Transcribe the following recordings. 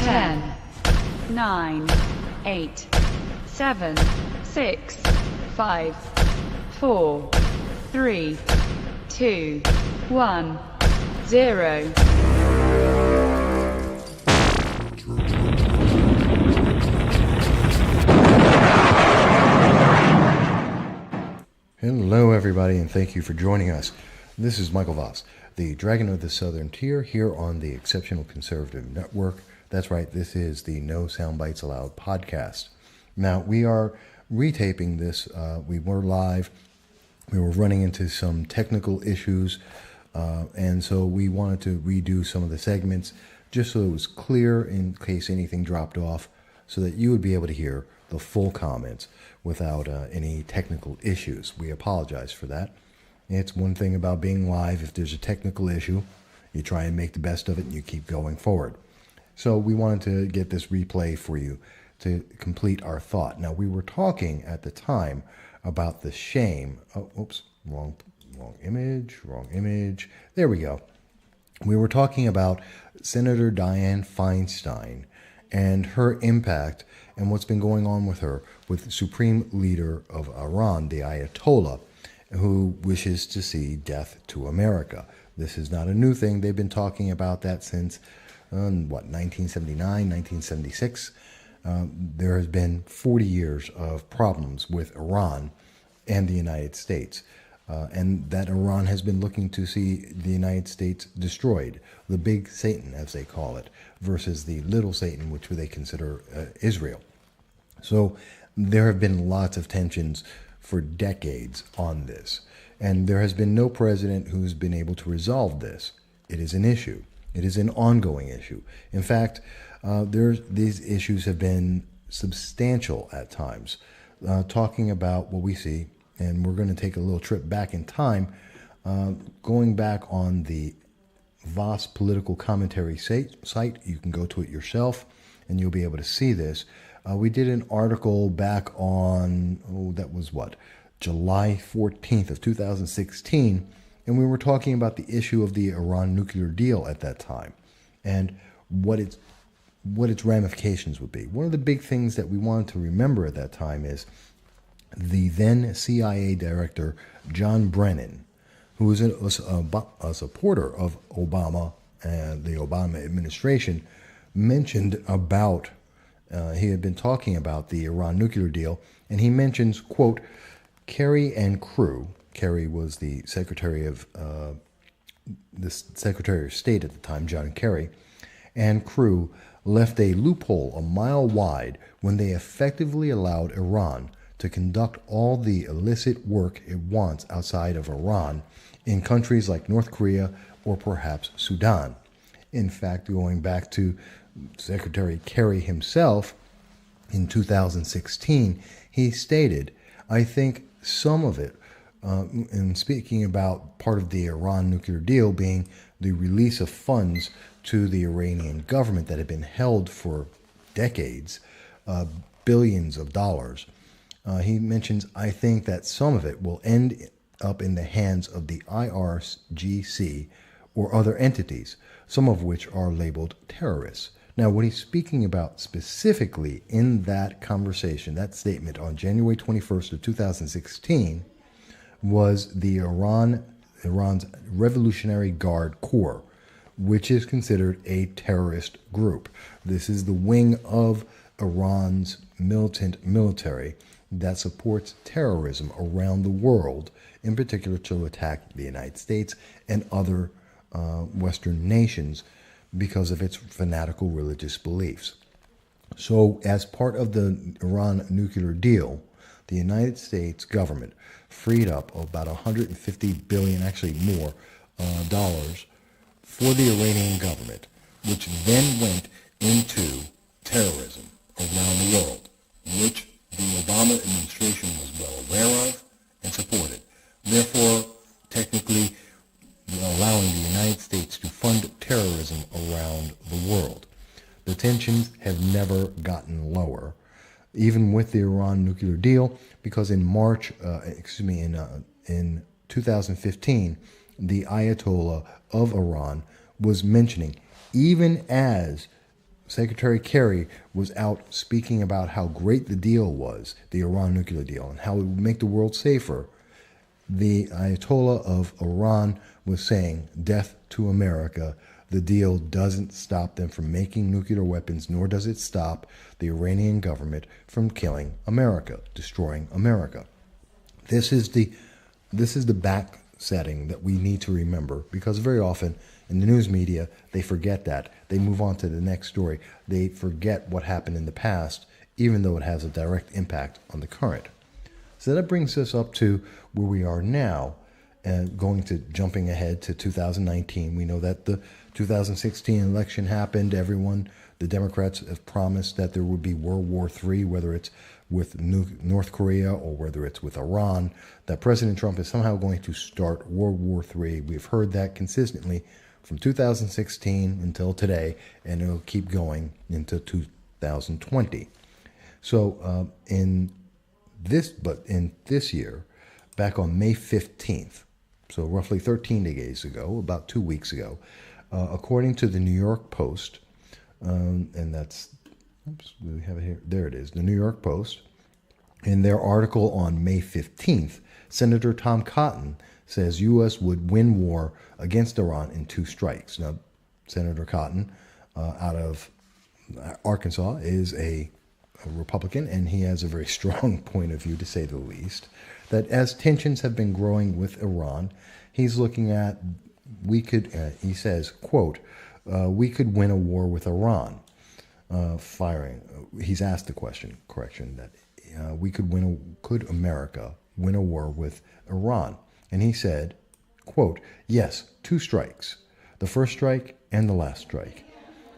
10, 9, 8, 7, 6, 5, 4, 3, 2, 1, 0. Hello everybody, and thank you for joining us. This is Michael Voss, the Dragon of the Southern Tier, here on the Exceptional Conservative Network. That's right, this is the No Soundbites Allowed podcast. Now, we are retaping this. We were live. We were running into some technical issues, and so we wanted to redo some of the segments just so it was clear in case anything dropped off, so that you would be able to hear the full comments without any technical issues. We apologize for that. It's one thing about being live. If there's a technical issue, you try and make the best of it and you keep going forward. So we wanted to get this replay for you to complete our thought. Now, we were talking at the time about the shame. Oh, oops, wrong image. There we go. We were talking about Senator Dianne Feinstein and her impact and what's been going on with her, with the supreme leader of Iran, the Ayatollah, who wishes to see death to America. This is not a new thing. They've been talking about that since, 1979, 1976. There has been 40 years of problems with Iran and the United States. And that Iran has been looking to see the United States destroyed, the big Satan, as they call it, versus the little Satan, which they consider Israel. So there have been lots of tensions for decades on this, and there has been no president who's been able to resolve this. It is an issue. It is an ongoing issue. In fact, these issues have been substantial at times, talking about what we see. And we're going to take a little trip back in time, going back on the Voss Political Commentary site. You can go to it yourself, and you'll be able to see this. We did an article back on, July 14th of 2016, and we were talking about the issue of the Iran nuclear deal at that time, and what its ramifications would be. One of the big things that we wanted to remember at that time is the then CIA director, John Brennan, who was a supporter of Obama and the Obama administration, mentioned about, he had been talking about the Iran nuclear deal, and he mentions, quote, Kerry and crew. Kerry was the Secretary of State at the time, John Kerry, and crew left a loophole a mile wide when they effectively allowed Iran to conduct all the illicit work it wants outside of Iran in countries like North Korea or perhaps Sudan. In fact, going back to Secretary Kerry himself, in 2016, he stated, I think some of it, in speaking about part of the Iran nuclear deal being the release of funds to the Iranian government that had been held for decades, billions of dollars. He mentions, I think that some of it will end up in the hands of the IRGC or other entities, some of which are labeled terrorists. Now, what he's speaking about specifically in that conversation, that statement on January 21st of 2016, was the Iran's Revolutionary Guard Corps, which is considered a terrorist group. This is the wing of Iran's militant military that supports terrorism around the world, in particular to attack the United States and other Western nations because of its fanatical religious beliefs. So as part of the Iran nuclear deal, the United States government freed up about $150 billion, actually more, dollars for the Iranian government, which then went into terrorism around the world, which the Obama administration was well aware of and supported. Therefore, technically allowing the United States to fund terrorism around the world. The tensions have never gotten lower, even with the Iran nuclear deal, because in in 2015, the Ayatollah of Iran was mentioning, even as Secretary Kerry was out speaking about how great the deal was, the Iran nuclear deal, and how it would make the world safer, the Ayatollah of Iran was saying, death to America. The deal doesn't stop them from making nuclear weapons, nor does it stop the Iranian government from killing America, destroying America. This is the back setting that we need to remember, because very often in the news media, they forget that. They move on to the next story. They forget what happened in the past, even though it has a direct impact on the current. So that brings us up to where we are now, and jumping ahead to 2019. We know that the 2016 election happened. The Democrats have promised that there would be World War III, whether it's with North Korea or whether it's with Iran, that President Trump is somehow going to start World War III. We've heard that consistently from 2016 until today, and it'll keep going into 2020. So in this year, back on May 15th, so roughly 13 days ago, about 2 weeks ago, according to the New York Post, and that's, we have it here, there it is, the New York Post, in their article on May 15th, Senator Tom Cotton says U.S. would win war against Iran in 2 strikes. Now, Senator Cotton out of Arkansas is a Republican, and he has a very strong point of view, to say the least, that as tensions have been growing with Iran, he's looking at, he says, quote, we could win a war with Iran. He's asked the question, that could America win a war with Iran? And he said, quote, yes, 2 strikes, the first strike and the last strike.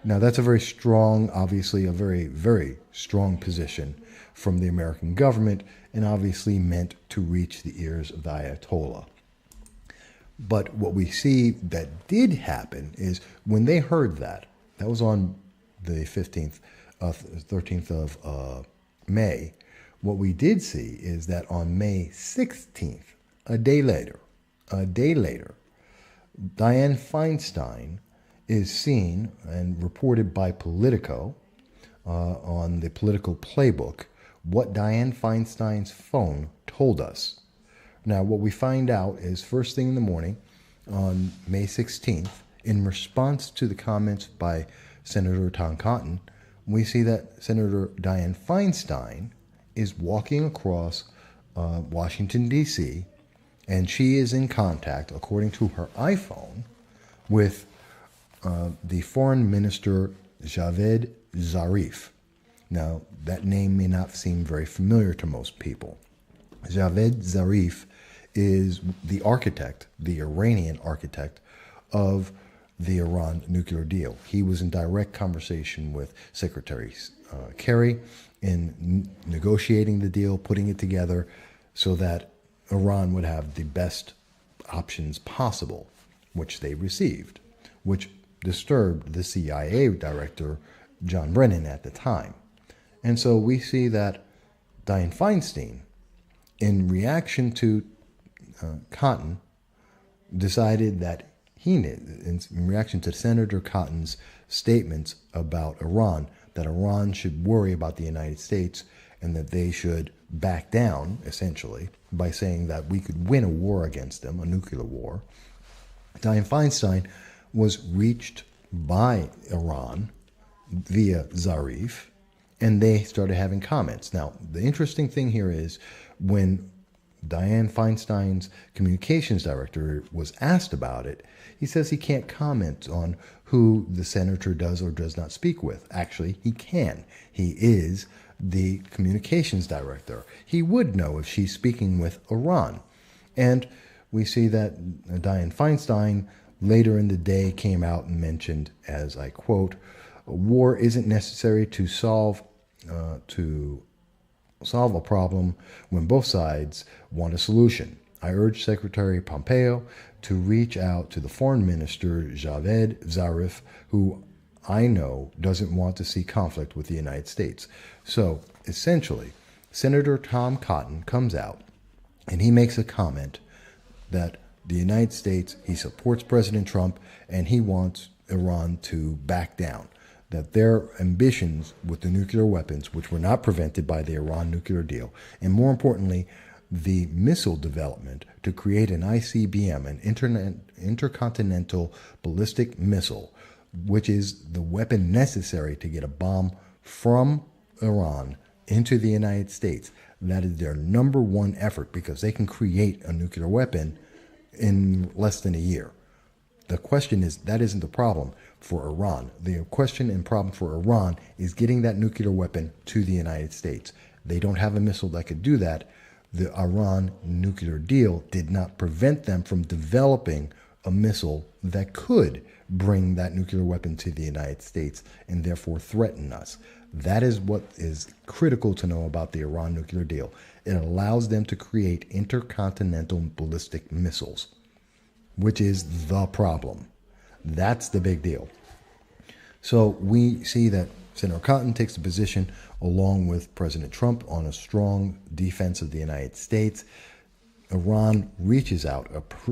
Now, that's a very strong, obviously a very, very strong position from the American government, and obviously meant to reach the ears of the Ayatollah. But what we see that did happen is when they heard that was on the 13th of May, what we did see is that on May 16th, a day later, Dianne Feinstein is seen and reported by Politico on the Political Playbook what Dianne Feinstein's phone told us. Now, what we find out is first thing in the morning on May 16th, in response to the comments by Senator Tom Cotton, we see that Senator Dianne Feinstein is walking across Washington, D.C., and she is in contact, according to her iPhone, with the Foreign Minister Javad Zarif. Now, that name may not seem very familiar to most people. Javad Zarif is the architect, the Iranian architect, of the Iran nuclear deal. He was in direct conversation with Secretary Kerry in negotiating the deal, putting it together so that Iran would have the best options possible, which they received, which disturbed the CIA director, John Brennan, at the time. And so we see that Dianne Feinstein, in reaction to Cotton, decided that in reaction to Senator Cotton's statements about Iran, that Iran should worry about the United States and that they should back down, essentially, by saying that we could win a war against them, a nuclear war. Dianne Feinstein was reached by Iran via Zarif, and they started having comments. Now, the interesting thing here is when Dianne Feinstein's communications director was asked about it, he says he can't comment on who the senator does or does not speak with. Actually, he can. He is the communications director. He would know if she's speaking with Iran. And we see that Dianne Feinstein later in the day came out and mentioned, as I quote, war isn't necessary to solve a problem when both sides want a solution. I urge Secretary Pompeo to reach out to the foreign minister, Javad Zarif, who I know doesn't want to see conflict with the United States. So essentially, Senator Tom Cotton comes out and he makes a comment that the United States, he supports President Trump and he wants Iran to back down. that their ambitions with the nuclear weapons, which were not prevented by the Iran nuclear deal, and more importantly, the missile development to create an ICBM, an intercontinental ballistic missile, which is the weapon necessary to get a bomb from Iran into the United States. That is their number one effort, because they can create a nuclear weapon in less than a year. The question is, that isn't the problem for Iran. The question and problem for Iran is getting that nuclear weapon to the United States. They don't have a missile that could do that. The Iran nuclear deal did not prevent them from developing a missile that could bring that nuclear weapon to the United States and therefore threaten us. That is what is critical to know about the Iran nuclear deal. It allows them to create intercontinental ballistic missiles, which is the problem. That's the big deal. So we see that Senator Cotton takes the position along with President Trump on a strong defense of the United States. Iran reaches out,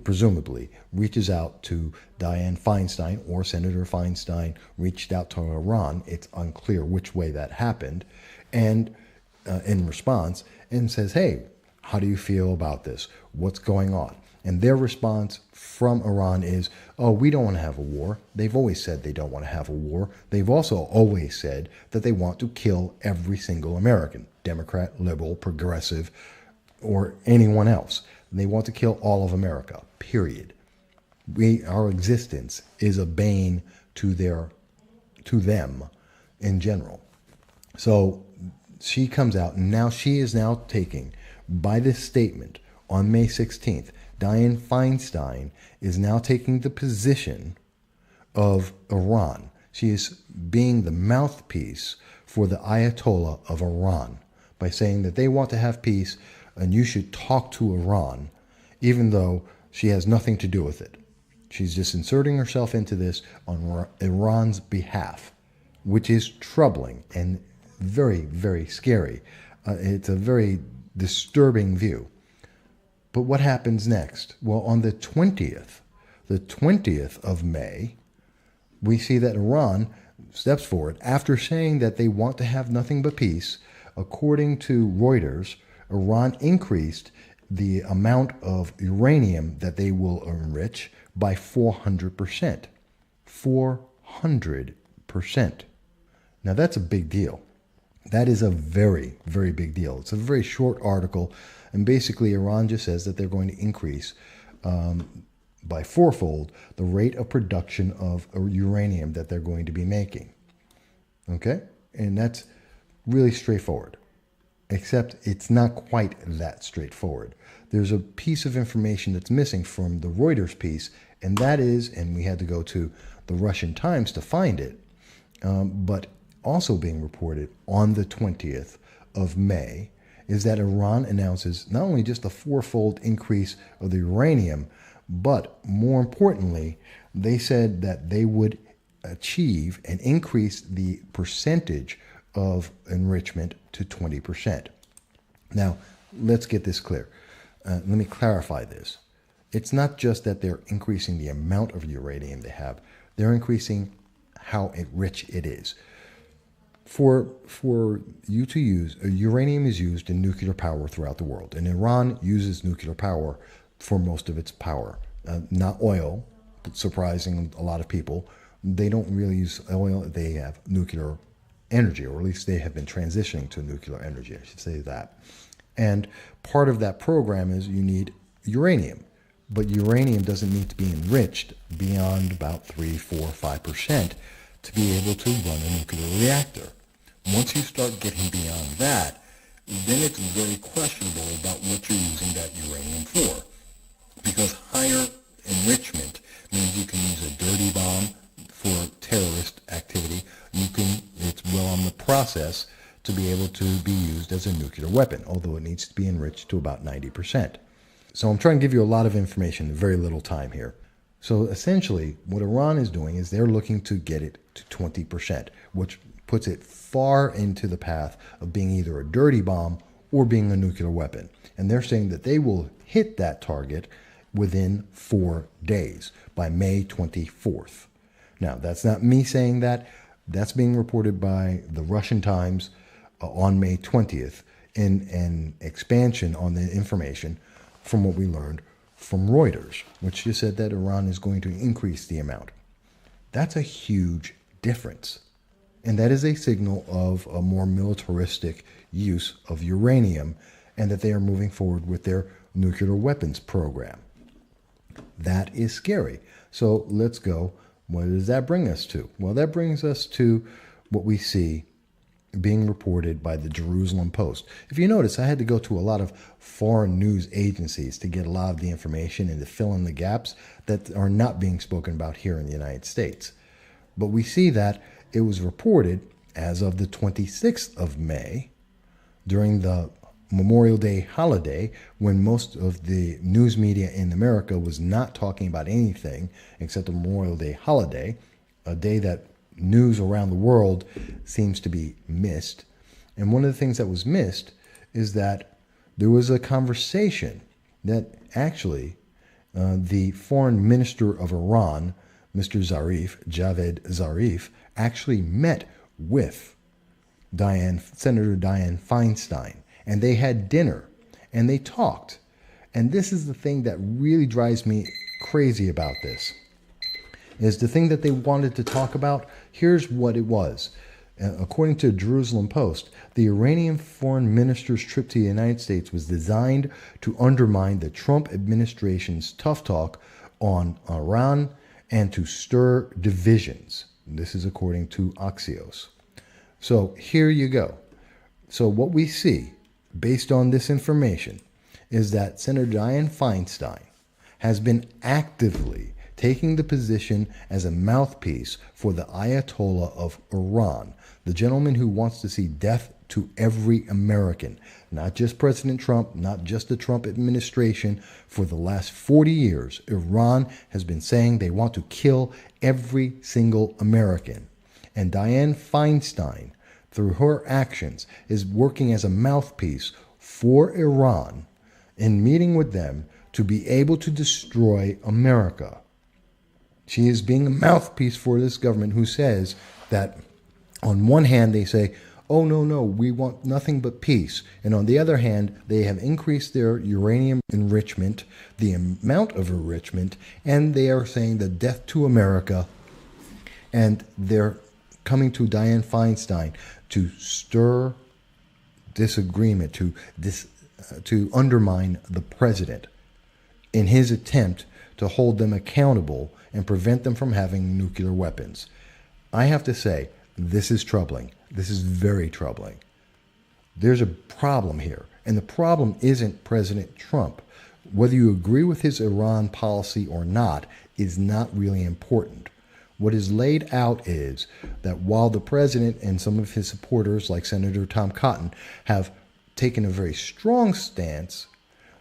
presumably reaches out to Dianne Feinstein, or Senator Feinstein reached out to Iran. It's unclear which way that happened. And in response, and says, hey, how do you feel about this? What's going on? And their response from Iran is, oh, we don't want to have a war. They've always said they don't want to have a war. They've also always said that they want to kill every single American, Democrat, liberal, progressive, or anyone else. They want to kill all of America, period. Our existence is a bane to them in general. So she comes out, and now she is now taking, by this statement on May 16th, Dianne Feinstein is now taking the position of Iran. She is being the mouthpiece for the Ayatollah of Iran by saying that they want to have peace and you should talk to Iran, even though she has nothing to do with it. She's just inserting herself into this on Iran's behalf, which is troubling and very, very scary. It's a very disturbing view. But what happens next? Well, on the 20th of May, we see that Iran steps forward after saying that they want to have nothing but peace. According to Reuters, Iran increased the amount of uranium that they will enrich by 400%. 400%. Now, that's a big deal. That is a very, very big deal. It's a very short article, and basically Iran just says that they're going to increase by fourfold the rate of production of uranium that they're going to be making. Okay? And that's really straightforward. Except it's not quite that straightforward. There's a piece of information that's missing from the Reuters piece, and that is, and we had to go to the Russian Times to find it, but also being reported on the 20th of May, is that Iran announces not only just a fourfold increase of the uranium, but more importantly, they said that they would achieve and increase the percentage of enrichment to 20%. Now, let's get this clear. Let me clarify this. It's not just that they're increasing the amount of uranium they have, they're increasing how rich it is. For you to use, uranium is used in nuclear power throughout the world, and Iran uses nuclear power for most of its power. Not oil, surprising a lot of people. They don't really use oil, they have nuclear energy, or at least they have been transitioning to nuclear energy, I should say that. And part of that program is you need uranium, but uranium doesn't need to be enriched beyond about 3, 4, 5% to be able to run a nuclear reactor. Once you start getting beyond that, then it's very questionable about what you're using that uranium for. Because higher enrichment means you can use a dirty bomb for terrorist activity. It's well on the process to be able to be used as a nuclear weapon, although it needs to be enriched to about 90%. So I'm trying to give you a lot of information in very little time here. So essentially, what Iran is doing is they're looking to get it to 20%, which puts it far into the path of being either a dirty bomb or being a nuclear weapon. And they're saying that they will hit that target within 4 days, by May 24th. Now, that's not me saying that. That's being reported by the Russian Times on May 20th in an expansion on the information from what we learned from Reuters, which just said that Iran is going to increase the amount. That's a huge difference. And that is a signal of a more militaristic use of uranium and that they are moving forward with their nuclear weapons program. That is scary. So let's go. What does that bring us to? Well, that brings us to what we see being reported by the Jerusalem Post. If you notice, I had to go to a lot of foreign news agencies to get a lot of the information and to fill in the gaps that are not being spoken about here in the United States. But we see that it was reported as of the 26th of May, during the Memorial Day holiday, when most of the news media in America was not talking about anything except the Memorial Day holiday, a day that news around the world seems to be missed. And one of the things that was missed is that there was a conversation that actually the foreign minister of Iran, Mr. Zarif, Javed Zarif, actually met with Senator Dianne Feinstein, and they had dinner and they talked. And this is the thing that really drives me crazy about this, is the thing that they wanted to talk about. Here's what it was. According to Jerusalem Post, the Iranian foreign minister's trip to the United States was designed to undermine the Trump administration's tough talk on Iran and to stir divisions. This is according to Axios. So here you go. So what we see, based on this information, is that Senator Dianne Feinstein has been actively taking the position as a mouthpiece for the Ayatollah of Iran, the gentleman who wants to see death to every American, not just President Trump, not just the Trump administration. For the last 40 years, Iran has been saying they want to kill every single American. And Dianne Feinstein, through her actions, is working as a mouthpiece for Iran in meeting with them to be able to destroy America. She is being a mouthpiece for this government who says that on one hand they say, oh, no, we want nothing but peace. And on the other hand, they have increased their uranium enrichment, the amount of enrichment, and they are saying the death to America. And they're coming to Dianne Feinstein to stir disagreement, to undermine the president in his attempt to hold them accountable and prevent them from having nuclear weapons. I have to say, this is troubling. This is very troubling. There's a problem here, and the problem isn't President Trump. Whether you agree with his Iran policy or not is not really important. What is laid out is that while the president and some of his supporters, like Senator Tom Cotton, have taken a very strong stance,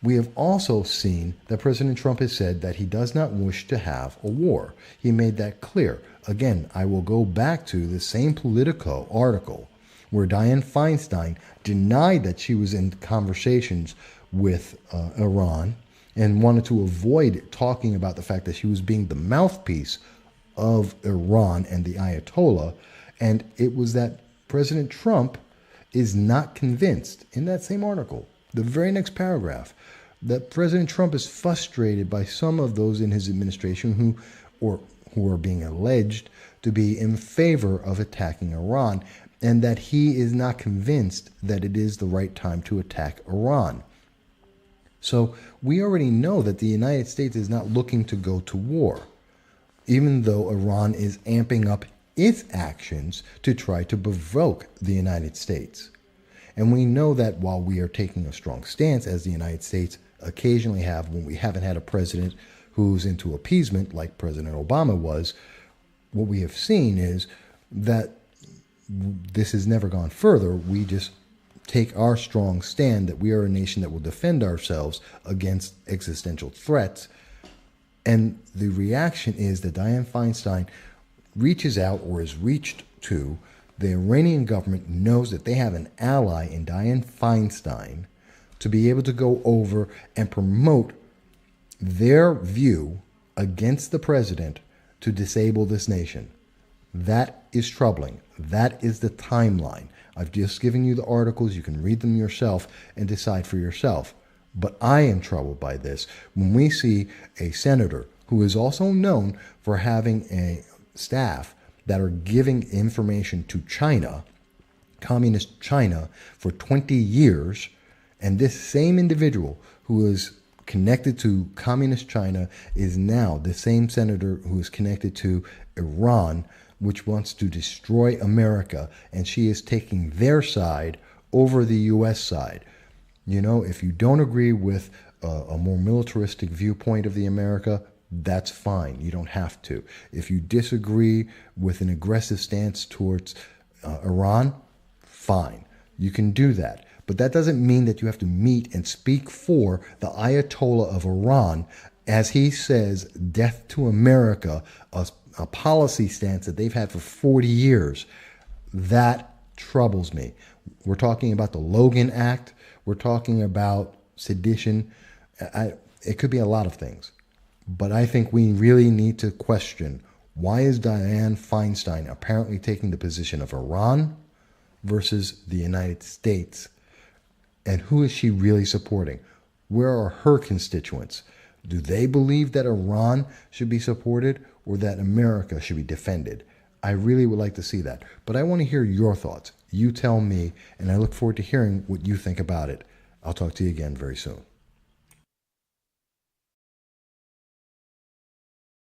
we have also seen that President Trump has said that he does not wish to have a war. He made that clear. Again, I will go back to the same Politico article where Dianne Feinstein denied that she was in conversations with Iran and wanted to avoid talking about the fact that she was being the mouthpiece of Iran and the Ayatollah. And it was that President Trump is not convinced, in that same article, the very next paragraph, that President Trump is frustrated by some of those in his administration who are being alleged to be in favor of attacking Iran, and that he is not convinced that it is the right time to attack Iran. So we already know that the United States is not looking to go to war, even though Iran is amping up its actions to try to provoke the United States. And we know that while we are taking a strong stance, as the United States occasionally have when we haven't had a president who's into appeasement like President Obama was, what we have seen is that this has never gone further. We just take our strong stand that we are a nation that will defend ourselves against existential threats. And the reaction is that Dianne Feinstein reaches out, or is reached to, the Iranian government knows that they have an ally in Dianne Feinstein to be able to go over and promote their view against the president to disable this nation. That is troubling. That is the timeline. I've just given you the articles. You can read them yourself and decide for yourself. But I am troubled by this when we see a senator who is also known for having a staff that are giving information to China, communist China, for 20 years, and this same individual who is connected to communist China is now the same senator who is connected to Iran, which wants to destroy America, and she is taking their side over the U.S. side. You know, if you don't agree with a more militaristic viewpoint of the America, that's fine. You don't have to. If you disagree with an aggressive stance towards Iran, fine. You can do that. But that doesn't mean that you have to meet and speak for the Ayatollah of Iran, as he says, death to America, a policy stance that they've had for 40 years. That troubles me. We're talking about the Logan Act. We're talking about sedition. It could be a lot of things. But I think we really need to question, why is Dianne Feinstein apparently taking the position of Iran versus the United States? And who is she really supporting? Where are her constituents? Do they believe that Iran should be supported or that America should be defended? I really would like to see that. But I want to hear your thoughts. You tell me, and I look forward to hearing what you think about it. I'll talk to you again very soon.